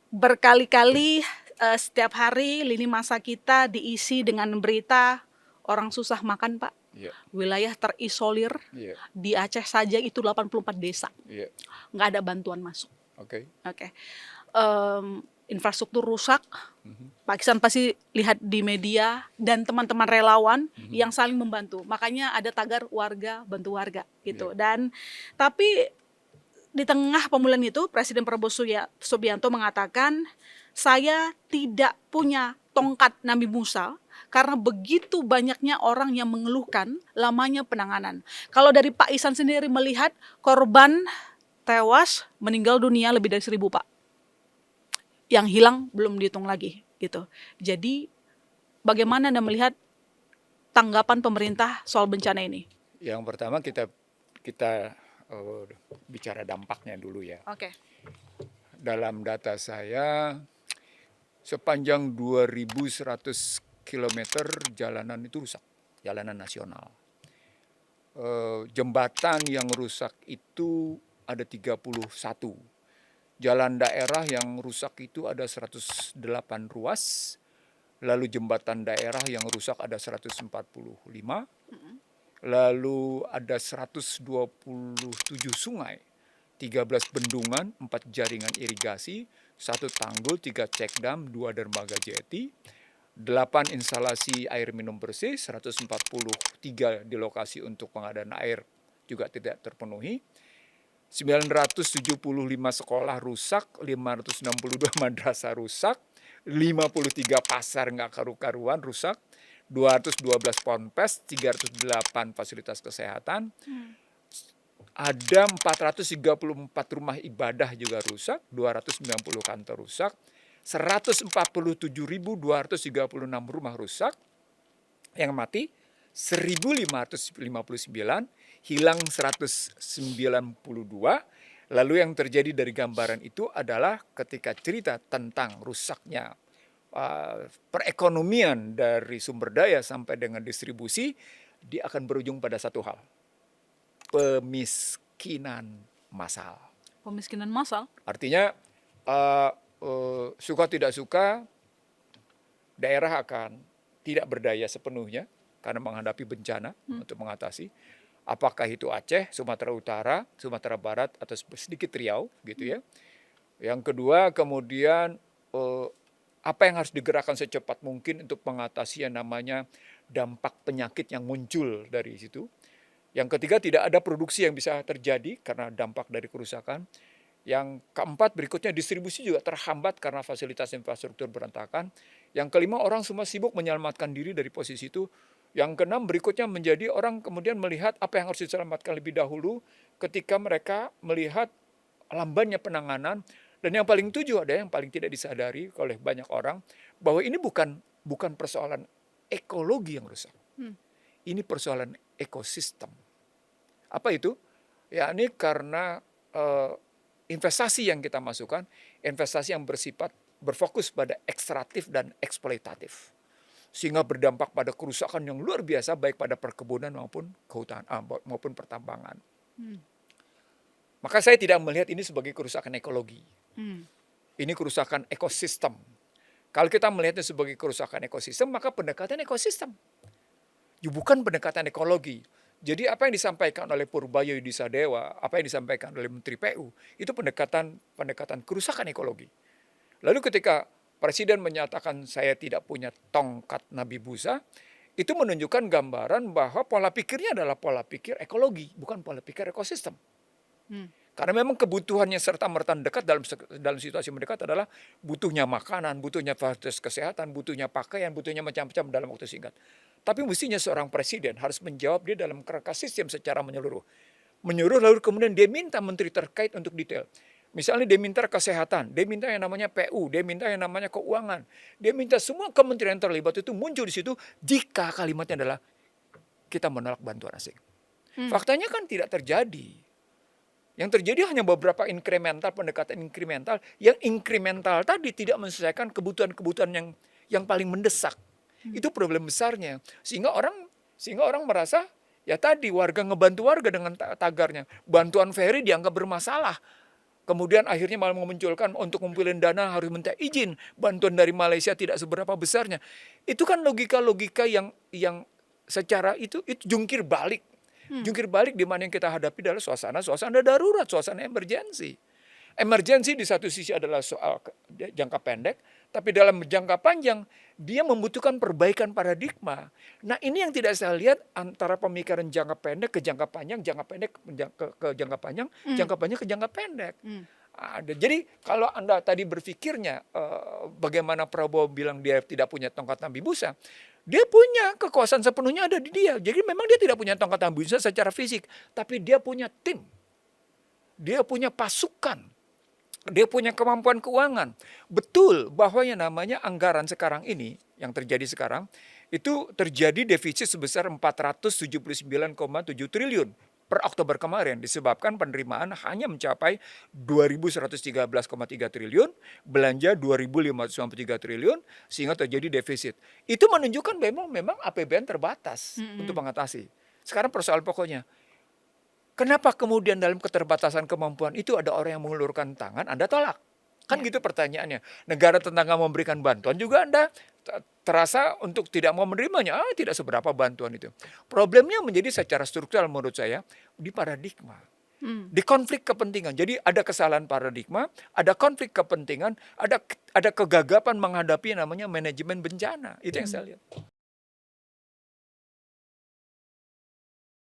Berkali-kali setiap hari lini masa kita diisi dengan berita orang susah makan, Pak. Iya, Wilayah terisolir iya, di Aceh saja itu 84 desa, iya. nggak ada bantuan masuk. Oke. Oke. Infrastruktur rusak, Mhm, Pak Iksan pasti lihat di media, dan teman-teman relawan mhm. yang saling membantu. Makanya ada tagar warga bantu warga Iya, gitu. Dan tapi di tengah pemulihan itu Presiden Prabowo Subianto mengatakan, saya tidak punya tongkat Nabi Musa karena begitu banyaknya orang yang mengeluhkan lamanya penanganan. Kalau dari Pak Isan sendiri melihat korban tewas meninggal dunia lebih dari 1.000, Pak. Yang hilang belum dihitung lagi gitu. Jadi bagaimana Anda melihat tanggapan pemerintah soal bencana ini? yang pertama kita bicara dampaknya dulu ya. Oke. Dalam data saya, sepanjang 2.100 kilometer jalanan itu rusak, jalanan nasional. Jembatan yang rusak itu ada 31. Jalan daerah yang rusak itu ada 108 ruas. Lalu jembatan daerah yang rusak ada 145. Lalu ada 127 sungai, 13 bendungan, 4 jaringan irigasi, 1 tanggul, 3 cekdam, 2 dermaga jeti, 8 instalasi air minum bersih, 143 di lokasi untuk pengadaan air juga tidak terpenuhi, 975 sekolah rusak, 562 madrasah rusak, 53 pasar nggak karu-karuan rusak, 212 ponpes, 308 fasilitas kesehatan, ada 434 rumah ibadah juga rusak, 290 kantor rusak, 147.236 rumah rusak, yang mati 1.559, hilang 192. Lalu yang terjadi dari gambaran itu adalah ketika cerita tentang rusaknya perekonomian dari sumber daya sampai dengan distribusi, dia akan berujung pada satu hal, pemiskinan massal. Pemiskinan massal. Artinya suka tidak suka daerah akan tidak berdaya sepenuhnya karena menghadapi bencana untuk mengatasi. Apakah itu Aceh, Sumatera Utara, Sumatera Barat, atau sedikit Riau gitu ya. Yang kedua kemudian apa yang harus digerakkan secepat mungkin untuk mengatasi yang namanya dampak penyakit yang muncul dari situ. Yang ketiga, tidak ada produksi yang bisa terjadi karena dampak dari kerusakan. Yang keempat, berikutnya distribusi juga terhambat karena fasilitas infrastruktur berantakan. Yang kelima, orang semua sibuk menyelamatkan diri dari posisi itu. Yang keenam, berikutnya menjadi orang kemudian melihat apa yang harus diselamatkan lebih dahulu ketika mereka melihat lambannya penanganan. Dan yang paling tujuh, ada yang paling tidak disadari oleh banyak orang, bahwa ini bukan persoalan ekologi yang rusak. Ini persoalan ekosistem. Apa itu? Ya, ini karena investasi yang kita masukkan, investasi yang bersifat berfokus pada ekstraktif dan eksploitatif, sehingga berdampak pada kerusakan yang luar biasa baik pada perkebunan maupun kehutanan maupun pertambangan. Maka saya tidak melihat ini sebagai kerusakan ekologi. Ini kerusakan ekosistem. Kalau kita melihatnya sebagai kerusakan ekosistem, maka pendekatan ekosistem. Ya, bukan pendekatan ekologi. Jadi apa yang disampaikan oleh Purbayo Yudisadewa, apa yang disampaikan oleh Menteri PU, itu pendekatan kerusakan ekologi. Lalu ketika Presiden menyatakan saya tidak punya tongkat Nabi Musa, itu menunjukkan gambaran bahwa pola pikirnya adalah pola pikir ekologi, bukan pola pikir ekosistem. Karena memang kebutuhannya serta-merta dekat dalam situasi mendekat adalah butuhnya makanan, butuhnya fasilitas kesehatan, butuhnya pakaian, butuhnya macam-macam dalam waktu singkat. Tapi mestinya seorang presiden harus menjawab dia dalam kerangka sistem secara menyeluruh. Menyuruh lalu kemudian dia minta menteri terkait untuk detail. Misalnya dia minta kesehatan, dia minta yang namanya PU, dia minta yang namanya keuangan. Dia minta semua kementerian terlibat itu muncul di situ jika kalimatnya adalah kita menolak bantuan asing. Faktanya kan tidak terjadi. Yang terjadi hanya beberapa pendekatan inkremental, yang inkremental tadi tidak menyelesaikan kebutuhan-kebutuhan yang paling mendesak. Itu problem besarnya. Sehingga orang merasa, ya tadi warga ngebantu warga dengan tagarnya. Bantuan ferry dianggap bermasalah. Kemudian akhirnya malah memunculkan untuk ngumpulin dana harus minta izin. Bantuan dari Malaysia tidak seberapa besarnya. Itu kan logika-logika yang secara itu jungkir balik. Jungkir balik di mana yang kita hadapi adalah suasana darurat, suasana emergensi. Emergensi di satu sisi adalah soal jangka pendek, tapi dalam jangka panjang dia membutuhkan perbaikan paradigma. Nah ini yang tidak saya lihat antara pemikiran jangka pendek ke jangka panjang, jangka pendek ke jangka panjang, jangka panjang ke jangka pendek. Jadi kalau Anda tadi berpikirnya bagaimana Prabowo bilang dia tidak punya tongkat Nambibusa, dia punya kekuasaan sepenuhnya ada di dia. Jadi memang dia tidak punya tongkat Nambibusa secara fisik, tapi dia punya tim, dia punya pasukan. Dia punya kemampuan keuangan. Betul bahwa yang namanya anggaran sekarang ini, yang terjadi sekarang, itu terjadi defisit sebesar 479,7 triliun per Oktober kemarin. Disebabkan penerimaan hanya mencapai 2.113,3 triliun, belanja 2.593 triliun, sehingga terjadi defisit. Itu menunjukkan memang APBN terbatas untuk mengatasi. Sekarang persoalan pokoknya, kenapa kemudian dalam keterbatasan kemampuan itu ada orang yang mengulurkan tangan, Anda tolak? Kan gitu pertanyaannya. Negara tetangga memberikan bantuan juga Anda terasa untuk tidak mau menerimanya. Tidak seberapa bantuan itu. Problemnya menjadi secara struktural menurut saya di paradigma. Di konflik kepentingan. Jadi ada kesalahan paradigma, ada konflik kepentingan, ada kegagapan menghadapi namanya manajemen bencana. Itu yang saya lihat.